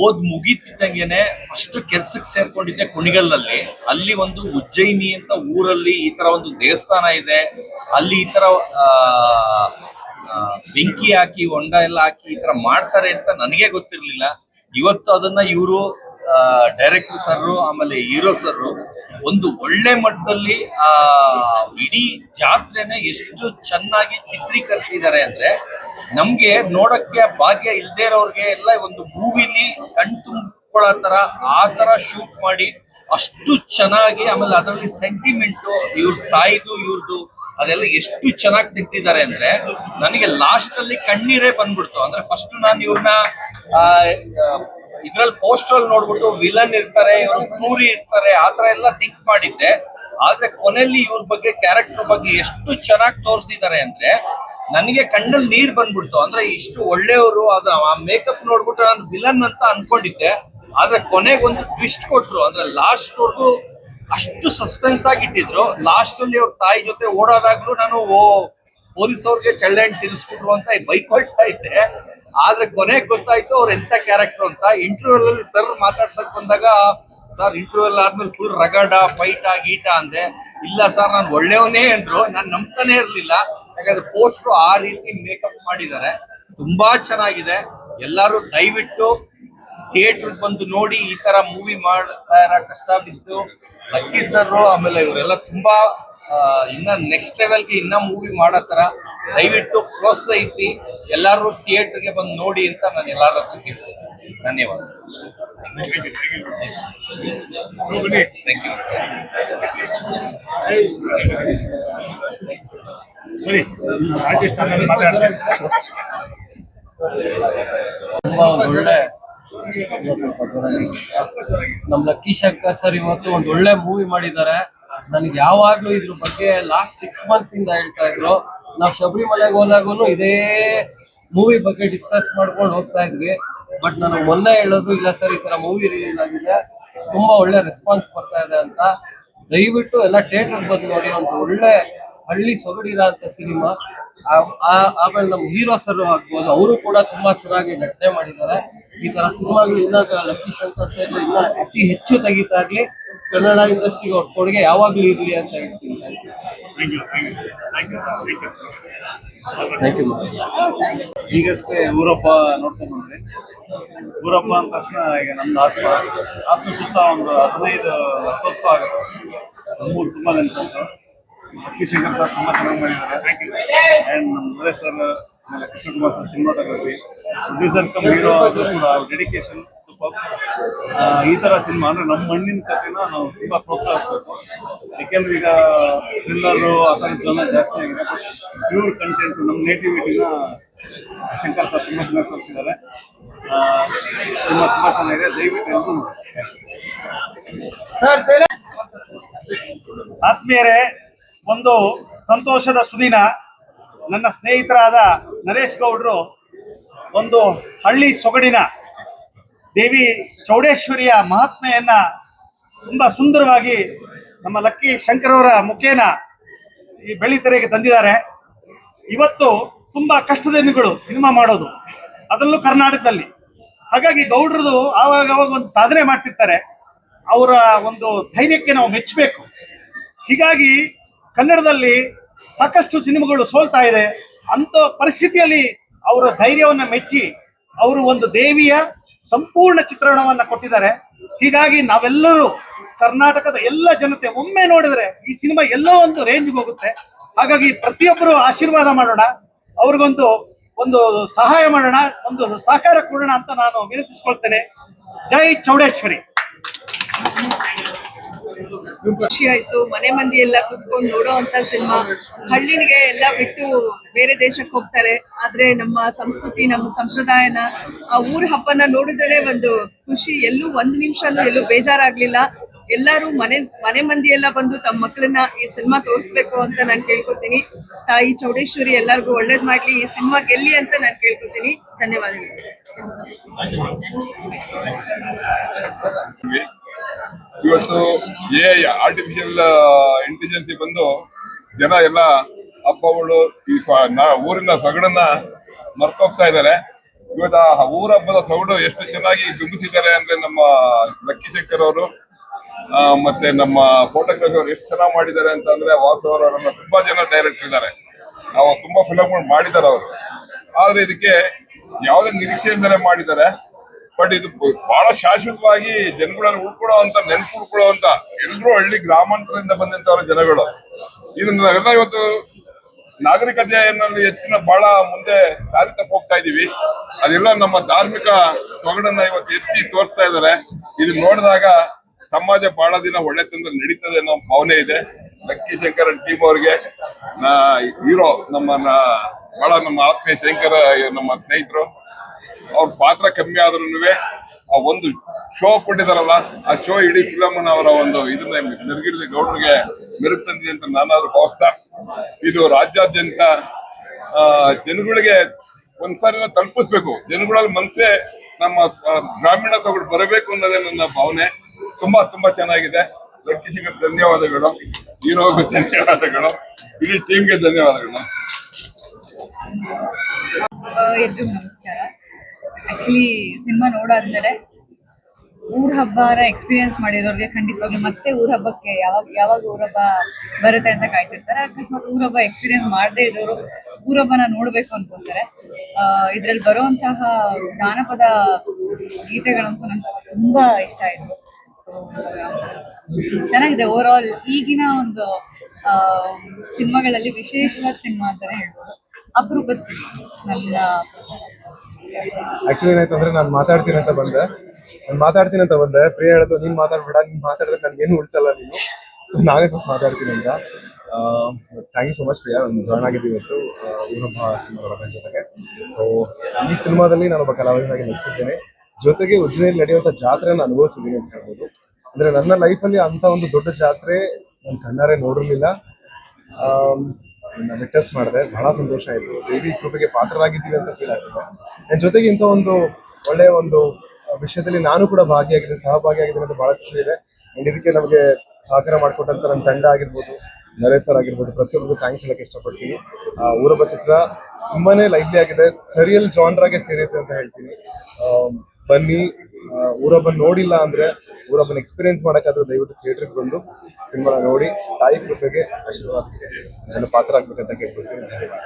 ಓದ್ ಮುಗೀತಿದ್ದಂಗೆನೆ ಫಸ್ಟ್ ಕೆಲ್ಸಕ್ಕೆ ಸೇರ್ಕೊಂಡಿದ್ದೆ ಕುಣಿಗಲ್ನಲ್ಲಿ. ಅಲ್ಲಿ ಒಂದು ಉಜ್ಜಯಿನಿ ಅಂತ ಊರಲ್ಲಿ ಈ ತರ ಒಂದು ದೇವಸ್ಥಾನ ಇದೆ. ಅಲ್ಲಿ ಈ ತರ ಬೆಂಕಿ ಹಾಕಿ ಹೊಂಡ ಎಲ್ಲ ಹಾಕಿ ಈ ತರ ಮಾಡ್ತಾರೆ ಅಂತ ನನಗೆ ಗೊತ್ತಿರ್ಲಿಲ್ಲ. ಇವತ್ತು ಅದನ್ನ ಇವರು ಡೈರೆಕ್ಟರ್ ಸರ್ ಆಮೇಲೆ ಹೀರೋ ಸರ್ ಒಂದು ಒಳ್ಳೆ ಮಟ್ಟದಲ್ಲಿ ಇಡೀ ಜಾತ್ರೆನೆ ಎಷ್ಟು ಚೆನ್ನಾಗಿ ಚಿತ್ರೀಕರಿಸಿದ್ದಾರೆ ಅಂದ್ರೆ ನಮ್ಗೆ ನೋಡಕ್ಕೆ ಭಾಗ್ಯ ಇಲ್ದೇ ಇರೋರ್ಗೆ ಎಲ್ಲ ಒಂದು ಮೂವಿಲಿ ಕಣ್ತುಂಬಿಕೊಳ್ಳೋ ತರ ಆ ತರ ಶೂಟ್ ಮಾಡಿ ಅಷ್ಟು ಚೆನ್ನಾಗಿ, ಆಮೇಲೆ ಅದರಲ್ಲಿ ಸೆಂಟಿಮೆಂಟು ಇವ್ರ ತಾಯಿದು ಇವ್ರದ್ದು ಅದೆಲ್ಲ ಎಷ್ಟು ಚೆನ್ನಾಗಿ ತೆಗ್ದಿದ್ದಾರೆ ಅಂದ್ರೆ ನನಗೆ ಲಾಸ್ಟ್ ಅಲ್ಲಿ ಕಣ್ಣೀರೇ ಬಂದ್ಬಿಡ್ತು. ಅಂದ್ರೆ ಫಸ್ಟ್ ನಾನು ಇವ್ರನ್ನ ಇದ್ರಲ್ಲಿ ಪೋಸ್ಟರ್ ನೋಡ್ಬಿಟ್ಟು ವಿಲನ್ ಇರ್ತಾರೆ, ಇವರು ಕ್ರೂರಿ ಇರ್ತಾರೆ ಆತರ ಎಲ್ಲ ಥಿಂಕ್ ಮಾಡಿದ್ದೆ. ಆದ್ರೆ ಕೊನೆಯಲ್ಲಿ ಇವ್ರ ಬಗ್ಗೆ ಕ್ಯಾರೆಕ್ಟರ್ ಬಗ್ಗೆ ಎಷ್ಟು ಚೆನ್ನಾಗಿ ತೋರಿಸಿದ್ದಾರೆ ಅಂದ್ರೆ ನನಗೆ ಕಣ್ಣಲ್ಲಿ ನೀರ್ ಬಂದ್ಬಿಡ್ತು. ಅಂದ್ರೆ ಇಷ್ಟು ಒಳ್ಳೆಯವರು, ಅದು ಆ ಮೇಕಪ್ ನೋಡ್ಬಿಟ್ಟು ನಾನು ವಿಲನ್ ಅಂತ ಅನ್ಕೊಂಡಿದ್ದೆ. ಆದ್ರೆ ಕೊನೆಗೊಂದು ಟ್ವಿಸ್ಟ್ ಕೊಟ್ರು. ಅಂದ್ರೆ ಲಾಸ್ಟ್ ವರ್ಗು ಅಷ್ಟು ಸಸ್ಪೆನ್ಸ್ ಆಗಿ ಇಟ್ಟಿದ್ರು. ಲಾಸ್ಟ್ ಅಲ್ಲಿ ಅವ್ರ ತಾಯಿ ಜೊತೆ ಓಡೋದಾಗ್ಲೂ ನಾನು ಪೊಲೀಸ್ ಅವ್ರಿಗೆ ಚಳ್ಳಣ್ಣು ತಿರ್ಸ್ಬಿಟ್ರು ಅಂತ ಬೈಕೊಳ್ತಾ ಇದ್ದೆ. ಆದ್ರೆ ಕೊನೆಗೆ ಗೊತ್ತಾಯ್ತು ಅವ್ರ ಎಂತ ಕ್ಯಾರೆಕ್ಟರ್ ಅಂತ. ಇಂಟರ್ವ್ಯೂ ಅಲ್ಲಿ ಸರ್ ಮಾತಾಡ್ಸಕ್ ಬಂದಾಗ, ಸರ್ ಇಂಟರ್ವ್ಯೂ ಆದ್ಮೇಲೆ ಫುಲ್ ರಗಡ ಫೈಟಾ ಗೀಟಾ ಅಂದೆ. ಇಲ್ಲ ಸರ್ ನಾನು ಒಳ್ಳೆಯವನೇ ಅಂದ್ರು. ನಾನು ನಂಬ್ತಾನೆ ಇರ್ಲಿಲ್ಲ, ಯಾಕಂದ್ರೆ ಪೋಸ್ಟ್ರು ಆ ರೀತಿ ಮೇಕಪ್ ಮಾಡಿದ್ದಾರೆ. ತುಂಬಾ ಚೆನ್ನಾಗಿದೆ. ಎಲ್ಲರೂ ದಯವಿಟ್ಟು ಥಿಯೇಟರ್ ಬಂದು ನೋಡಿ. ಈ ತರ ಮೂವಿ ಮಾಡ್ತಾ ಇರೋ ಕಷ್ಟ ಬಿದ್ದು ಲಕ್ಕಿ ಸರ್ ಆಮೇಲೆ ಇವರೆಲ್ಲ ತುಂಬಾ ಇನ್ನ ನೆಕ್ಸ್ಟ್ ಲೆವೆಲ್ಗೆ ಇನ್ನ ಮೂವಿ ಮಾಡೋ ತರ ದಯವಿಟ್ಟು ಪ್ರೋತ್ಸಾಹಿಸಿ ಎಲ್ಲರೂ ಥಿಯೇಟರ್ಗೆ ಬಂದು ನೋಡಿ ಅಂತ ನಾನು ಎಲ್ಲರ ಹತ್ರ ಕೇಳ್ತೀನಿ. ಧನ್ಯವಾದ. Thank you. ತುಂಬಾ ಒಳ್ಳೆ ನಮ್ ಲಕ್ಕಿ ಶಂಕರ್ ಸರ್ ಇವತ್ತು ಒಂದು ಒಳ್ಳೆ ಮೂವಿ ಮಾಡಿದ್ದಾರೆ. ನನಗೆ ಯಾವಾಗ್ಲೂ ಇದ್ರ ಬಗ್ಗೆ ಲಾಸ್ಟ್ 6 months ಇಂದ ಹೇಳ್ತಾ ಇದ್ರು. ನಾವು ಶಬರಿಮಲೆಗೆ ಹೋದಾಗೂ ಇದೇ ಮೂವಿ ಬಗ್ಗೆ ಡಿಸ್ಕಸ್ ಮಾಡ್ಕೊಂಡು ಹೋಗ್ತಾ ಇದ್ವಿ. ಬಟ್ ನನಗೆ ಮೊನ್ನೆ ಹೇಳಿದ್ರು, ಇಲ್ಲ ಸರ್ ಈ ತರ ಮೂವಿ ರಿಲೀಸ್ ಆಗಿದೆ, ತುಂಬಾ ಒಳ್ಳೆ ರೆಸ್ಪಾನ್ಸ್ ಬರ್ತಾ ಇದೆ ಅಂತ. ದಯವಿಟ್ಟು ಎಲ್ಲ ಥಿಯೇಟರ್ ಬಂದು ನೋಡಿ. ಒಂದು ಒಳ್ಳೆ ಹಳ್ಳಿ ಸೊಗಡಿರೋ ಅಂತ ಸಿನಿಮಾ. ಆಮೇಲೆ ನಮ್ಮ ಹೀರೋ ಸರ್ ಆಗ್ಬೋದು, ಅವರು ಕೂಡ ತುಂಬಾ ಚೆನ್ನಾಗಿ ನಟನೆ ಮಾಡಿದ್ದಾರೆ. ಈ ತರ ಸಿನಿಮಾಗಳು ಇನ್ನ ಲಕ್ಕಿ ಶಂಕರ್ ಸರ್ ಇನ್ನ ಅತಿ ಹೆಚ್ಚು ತೆಗಿತಾ ಇರ್ಲಿ. ಕನ್ನಡ ಇಂಡಸ್ಟ್ರಿಗೆ ಅವ್ರ ಕೊಡುಗೆ ಯಾವಾಗ್ಲೂ ಇರ್ಲಿ ಅಂತ ಹೇಳ್ತೀನಿ. Thank you. ಈಗಷ್ಟೇ ಊರಪ್ಪ ನೋಡ್ಕೊಂಡು ಬಂದ್ರಿ. ಊರಪ್ಪ ಅಂದ ತಕ್ಷಣ ಈಗ ನಮ್ದು ಹಾಸನ ಸುತ್ತ ಒಂದು 15 ರಥೋತ್ಸವ ಆಗುತ್ತೆ. ನಮ್ಮೂರು ತುಂಬ ನೆನಪು. ಲಕ್ಕಿ ಶಂಕರ್ ಸರ್ ತುಂಬ ಚೆನ್ನಾಗಿ ಮಾಡಿದ್ದಾರೆ. ಆ್ಯಂಡ್ ನಮ್ಮ ನರೇಶ್ ಸರ್ ಆಮೇಲೆ Krishnakumar sir cinematography, producer come hero ಅದು ಕೂಡ ಡೆಡಿಕೇಶನ್ ಸೂಪರ್. ಈ ಥರ ಸಿನಿಮಾ ಅಂದರೆ ನಮ್ಮ ಮಣ್ಣಿನ ಕಥೆನ ನಾವು ತುಂಬ ಪ್ರೋತ್ಸಾಹಿಸ್ಬೇಕು. ಏಕೆಂದ್ರೆ ಈಗ ಥ್ರಿಲ್ಲರು ಆ ಥರದ ಜನ ಜಾಸ್ತಿ ಆಗಿದೆ. ಬಟ್ ಪ್ಯೂರ್ ಕಂಟೆಂಟು ನಮ್ಮ ನೇಟಿವಿಟಿನ ಶಂಕರ್ ಸರ್ ತುಂಬ ಚೆನ್ನಾಗಿ ತೋರಿಸಿದ್ದಾರೆ. ಸಿನಿಮಾ ತುಂಬ ಚೆನ್ನಾಗಿದೆ, ದಯವಿಟ್ಟು ಎಲ್ಲರೂ ನೋಡಿ. ಆತ್ಮೀಯರೇ, ಒಂದು ಸಂತೋಷದ ಸುದಿನ. ನನ್ನ ಸ್ನೇಹಿತರಾದ ನರೇಶ್ ಗೌಡರು ಒಂದು ಹಳ್ಳಿ ಸೊಗಡಿನ ದೇವಿ ಚೌಡೇಶ್ವರಿಯ ಮಹಾತ್ಮೆಯನ್ನ ತುಂಬ ಸುಂದರವಾಗಿ ನಮ್ಮ ಲಕ್ಕಿ ಶಂಕರವರ ಮುಖೇನ ಈ ಬೆಳ್ಳಿತೆರೆಗೆ ತಂದಿದ್ದಾರೆ. ಇವತ್ತು ತುಂಬ ಕಷ್ಟದ ದಿನಗಳು ಸಿನಿಮಾ ಮಾಡೋದು, ಅದರಲ್ಲೂ ಕರ್ನಾಟಕದಲ್ಲಿ. ಹಾಗಾಗಿ ಗೌಡ್ರದು ಆವಾಗ ಒಂದು ಸಾಧನೆ ಮಾಡ್ತಿರ್ತಾರೆ. ಅವರ ಒಂದು ಧೈರ್ಯಕ್ಕೆ ನಾವು ಮೆಚ್ಚಬೇಕು. ಹೀಗಾಗಿ ಕನ್ನಡದಲ್ಲಿ ಸಾಕಷ್ಟು ಸಿನಿಮಾಗಳು ಸೋಲ್ತಾ ಇದೆ. ಅಂತ ಪರಿಸ್ಥಿತಿಯಲ್ಲಿ ಅವರ ಧೈರ್ಯವನ್ನು ಮೆಚ್ಚಿ ಅವರು ಒಂದು ದೇವಿಯ ಸಂಪೂರ್ಣ ಚಿತ್ರಣವನ್ನು ಕೊಟ್ಟಿದ್ದಾರೆ. ಹೀಗಾಗಿ ನಾವೆಲ್ಲರೂ ಕರ್ನಾಟಕದ ಎಲ್ಲ ಜನತೆ ಒಮ್ಮೆ ನೋಡಿದ್ರೆ ಈ ಸಿನಿಮಾ ಎಲ್ಲೋ ಒಂದು ರೇಂಜ್ಗೆ ಹೋಗುತ್ತೆ. ಹಾಗಾಗಿ ಪ್ರತಿಯೊಬ್ಬರು ಆಶೀರ್ವಾದ ಮಾಡೋಣ, ಅವ್ರಿಗೊಂದು ಸಹಾಯ ಮಾಡೋಣ, ಒಂದು ಸಹಕಾರ ಕೊಡೋಣ ಅಂತ ನಾನು ವಿನಂತಿಸ್ಕೊಳ್ತೇನೆ. ಜೈ ಚೌಡೇಶ್ವರಿ. ಖುಷಿ ಆಯ್ತು. ಮನೆ ಮಂದಿ ಎಲ್ಲ ಕುತ್ಕೊಂಡು ನೋಡೋ ಅಂತ ಸಿನಿಮಾ. ಹಳ್ಳಿಗೆ ಎಲ್ಲ ಬಿಟ್ಟು ಬೇರೆ ದೇಶಕ್ಕೆ ಹೋಗ್ತಾರೆ, ಆದ್ರೆ ನಮ್ಮ ಸಂಸ್ಕೃತಿ ನಮ್ಮ ಸಂಪ್ರದಾಯನ ಆ ಊರ ಹಬ್ಬನ ನೋಡಿದ್ರೆ ಒಂದು ಖುಷಿ. ಎಲ್ಲೂ 1 ನಿಮಿಷ ಎಲ್ಲೂ ಬೇಜಾರಾಗ್ಲಿಲ್ಲ. ಎಲ್ಲರೂ ಮನೆ ಮಂದಿ ಎಲ್ಲ ಬಂದು ತಮ್ಮ ಮಕ್ಕಳನ್ನ ಈ ಸಿನಿಮಾ ತೋರಿಸ್ಬೇಕು ಅಂತ ನಾನು ಕೇಳ್ಕೊತೀನಿ. ತಾಯಿ ಚೌಡೇಶ್ವರಿ ಎಲ್ಲರಿಗೂ ಒಳ್ಳೇದ್ ಮಾಡ್ಲಿ, ಈ ಸಿನಿಮಾ ಗೆಲ್ಲಿ ಅಂತ ನಾನು ಕೇಳ್ಕೊತೀನಿ. ಧನ್ಯವಾದಗಳು. ಇವತ್ತು ಆರ್ಟಿಫಿಷಿಯಲ್ ಇಂಟೆಲಿಜೆನ್ಸಿ ಬಂದು ಜನ ಎಲ್ಲ ಹಬ್ಬಗಳು ಈ ಊರಿನ ಸೊಗಡನ್ನ ಮರ್ತೋಗ್ತಾ ಇದ್ದಾರೆ. ಇವತ್ತು ಆ ಊರ ಹಬ್ಬದ ಸೊಗಡು ಎಷ್ಟು ಚೆನ್ನಾಗಿ ಬಿಂಬಿಸಿದ್ದಾರೆ ಅಂದ್ರೆ ನಮ್ಮ ಲಕ್ಕಿ ಶಂಕರ್ ಅವರು ಮತ್ತೆ ನಮ್ಮ ಫೋಟೋಗ್ರಫಿ ಅವರು ಎಷ್ಟು ಚೆನ್ನಾಗಿ ಮಾಡಿದ್ದಾರೆ ಅಂತ ಅಂದ್ರೆ ವಾಸು ಅವರನ್ನ ತುಂಬಾ ಜನ ಡೈರೆಕ್ಟರ್ ಇದ್ದಾರೆ, ನಾವು ತುಂಬಾ ಫಿಲಮ್ಗಳು ಮಾಡಿದ್ದಾರೆ ಅವರು. ಆದ್ರೆ ಇದಕ್ಕೆ ಯಾವುದೇ ನಿರೀಕ್ಷೆ ಇಲ್ಲದೆ ಮಾಡಿದ್ದಾರೆ. ಬಟ್ ಇದು ಬಹಳ ಶಾಶ್ವತವಾಗಿ ಜನಗಳಲ್ಲಿ ಉಳ್ಕೊಳ್ಳೋ ಅಂತ ನೆನಪು ಉಳ್ಕೊಳ್ಳೋ ಅಂತ ಎಲ್ಲರೂ ಹಳ್ಳಿ ಗ್ರಾಮಾಂತರದಿಂದ ಬಂದಂತವ್ರ ಜನಗಳು. ಇದನ್ನ ನಾವೆಲ್ಲ ಇವತ್ತು ನಾಗರಿಕತೆಯಲ್ಲಿ ಹೆಚ್ಚಿನ ಬಹಳ ಮುಂದೆ ದಾರಿ ತಪ್ಪ ಹೋಗ್ತಾ ಇದೀವಿ. ಅದೆಲ್ಲ ನಮ್ಮ ಧಾರ್ಮಿಕ ಸೊಗಡನ್ನ ಇವತ್ತು ಎತ್ತಿ ತೋರಿಸ್ತಾ ಇದ್ದಾರೆ. ಇದನ್ನ ನೋಡಿದಾಗ ಸಮಾಜ ಬಹಳ ದಿನ ಒಳ್ಳೆತನದಲ್ಲಿ ನಡೀತದೆ ಅನ್ನೋ ಭಾವನೆ ಇದೆ. ಲಕ್ಕಿ ಶಂಕರ್ ಟೀಮ್ ಅವ್ರಿಗೆ ಹೀರೋ ಬಹಳ ನಮ್ಮ ಆತ್ಮೀಯ ಶಂಕರ ನಮ್ಮ ಸ್ನೇಹಿತರು, ಅವ್ರ ಪಾತ್ರ ಕಮ್ಮಿ ಆದ್ರೂ ಆ ಒಂದು ಶೋ ಕೊಟ್ಟಿದಾರಲ್ಲ, ಆ ಶೋ ಇಡೀ ಫಿಲಮ್ ಅವರ ಒಂದು ಇದನ್ನ ಮೆರುಗಿಡಿದ ಗೌಡ್ರಿಗೆ ಮೆರುಗು ತಂದಿದೆ ಅಂತ ನಾನಾದ್ರೂ ಭಾವಿಸ್ತಾ, ಇದು ರಾಜ್ಯಾದ್ಯಂತ ಜನಗಳಿಗೆ ಒಂದ್ಸಾರಿ ತಲುಪಿಸ್ಬೇಕು. ಜನಗಳಲ್ಲಿ ಮನಸ್ಸೇ ನಮ್ಮ ಗ್ರಾಮೀಣ ಸೊಗಡು ಬರಬೇಕು ಅನ್ನೋದೇ ನನ್ನ ಭಾವನೆ. ತುಂಬಾ ತುಂಬಾ ಚೆನ್ನಾಗಿದೆ. ಲಕ್ಕಿ ಶಂಕರ್ ಧನ್ಯವಾದಗಳು, ಹೀರೋಗೆ ಧನ್ಯವಾದಗಳು, ಇಡೀ ಟೀಮ್ಗೆ ಧನ್ಯವಾದಗಳು. ಎಲ್ರಿಗೂ ನಮಸ್ಕಾರ. ಆಕ್ಚುಲಿ ಸಿನಿಮಾ ನೋಡಾದ್ಮೇಲೆ ಊರ ಹಬ್ಬನ ಎಕ್ಸ್ಪೀರಿಯನ್ಸ್ ಮಾಡಿರೋರಿಗೆ ಖಂಡಿತವಾಗ್ಲೂ ಮತ್ತೆ ಊರ ಹಬ್ಬಕ್ಕೆ ಯಾವಾಗ ಊರ ಹಬ್ಬ ಬರುತ್ತೆ ಅಂತ ಕಾಯ್ತಿರ್ತಾರೆ. ಅಕಸ್ಮಾತ್ ಊರ ಹಬ್ಬ ಎಕ್ಸ್ಪೀರಿಯನ್ಸ್ ಮಾಡದೇ ಇದ್ದವರು ಊರ ಹಬ್ಬನ ನೋಡ್ಬೇಕು ಅನ್ಕೊಂತಾರೆ. ಇದ್ರಲ್ಲಿ ಬರುವಂತಹ ಜಾನಪದ ಗೀತೆಗಳಂತೂ ನಂಗೆ ತುಂಬಾ ಇಷ್ಟ ಆಯ್ತು. ಚೆನ್ನಾಗಿದೆ ಓವರ್ ಆಲ್. ಈಗಿನ ಒಂದು ಸಿನಿಮಾಗಳಲ್ಲಿ ವಿಶೇಷವಾದ ಸಿನಿಮಾ ಅಂತಾನೆ ಹೇಳ್ಬೋದು. ಅಪರೂಪದ ಸಿನಿಮಾ. ನನ್ನ ಆಕ್ಚುಲಿ ಏನಾಯ್ತು ಅಂದ್ರೆ ನಾನು ಮಾತಾಡ್ತೀನಿ ಅಂತ ಬಂದೆ. ಪ್ರಿಯ ಹೇಳೋದು ನೀನ್ ಮಾತಾಡ್ಬೇಡ, ನೀನ್ ಮಾತಾಡಿದ್ರೆ ನನ್ಗೇನು ಉಳಿಸಲ್ಲ ನೀನು, ಸೊ ನಾನೇ ಫಸ್ಟ್ ಮಾತಾಡ್ತೀನಿ ಅಂತ. Thank you so much Priya, ನಾನು ಜಾಯ್ನ್ ಆಗಿದ್ದೀವಿ ಇವತ್ತು ಊರಹಬ್ಬ ಸಿನಿಮಾ ನನ್ನ ಜೊತೆಗೆ. ಸೊ ಈ ಸಿನಿಮಾದಲ್ಲಿ ನಾನೊಬ್ಬ ಕಲಾವಿದನಾಗಿ ನಟಿಸಿದ್ದೇನೆ, ಜೊತೆಗೆ ಉಜ್ಜಿನಿಯಲ್ಲಿ ನಡೆಯುವಂಥ ಜಾತ್ರೆಯನ್ನು ಅನುಭವಿಸಿದ್ದೀನಿ ಅಂತ ಹೇಳ್ಬೋದು. ಅಂದ್ರೆ ನನ್ನ ಲೈಫಲ್ಲಿ ಅಂತ ಒಂದು ದೊಡ್ಡ ಜಾತ್ರೆ ನನ್ನ ಕಣ್ಣಾರೆ ನೋಡಿರ್ಲಿಲ್ಲ. ವಿಟ್ನೆಸ್ ಮಾಡಿದೆ, ಬಹಳ ಸಂತೋಷ ಆಯಿತು. ದೇವಿ ಕೃಪೆಗೆ ಪಾತ್ರರಾಗಿದ್ದೀವಿ ಅಂತ ಫೀಲ್ ಆಗ್ತದೆ. ನನ್ನ ಜೊತೆಗೆ ಇಂಥ ಒಂದು ಒಳ್ಳೆಯ ಒಂದು ವಿಷಯದಲ್ಲಿ ನಾನು ಕೂಡ ಸಹಭಾಗಿಯಾಗಿದ್ದೀನಿ ಅಂತ ಬಹಳ ಖುಷಿ ಇದೆ. ಅಂಡ್ ಇದಕ್ಕೆ ನಮಗೆ ಸಹಕಾರ ಮಾಡಿಕೊಟ್ಟಂತ ನನ್ನ ತಂಡ ಆಗಿರ್ಬೋದು, ನರೇಶ್ ಸರ್ ಆಗಿರ್ಬೋದು, ಪ್ರತಿಯೊಬ್ಬರಿಗೂ ಥ್ಯಾಂಕ್ಸ್ ಹೇಳಕ್ಕೆ ಇಷ್ಟಪಡ್ತೀನಿ. ಊರಹಬ್ಬ ಚಿತ್ರ ತುಂಬಾನೇ ಲೈವ್ಲಿ ಆಗಿದೆ, ಸರಿಯಲ್ ಜಾನ್ರಾಗೆ ಸೇರಿದೆ ಅಂತ ಹೇಳ್ತೀನಿ. ಬನ್ನಿ, ಊರಹಬ್ಬ ನೋಡಿಲ್ಲ ಅಂದ್ರೆ ಊರಹಬ್ಬನ ಎಕ್ಸ್ಪೀರಿಯನ್ಸ್ ಮಾಡೋಕ್ಕಾದ್ರೂ ದಯವಿಟ್ಟು ಥಿಯೇಟ್ರಿಗೆ ಬಂದು ಸಿನಿಮಾ ನೋಡಿ ತಾಯಿ ಕೃಪೆಗೆ ಆಶೀರ್ವಾದಕ್ಕೆ ನನ್ನ ಪಾತ್ರ ಆಗ್ಬೇಕಂತ ಕೇಳ್ಕೊಳ್ತೀನಿ. ಧನ್ಯವಾದ.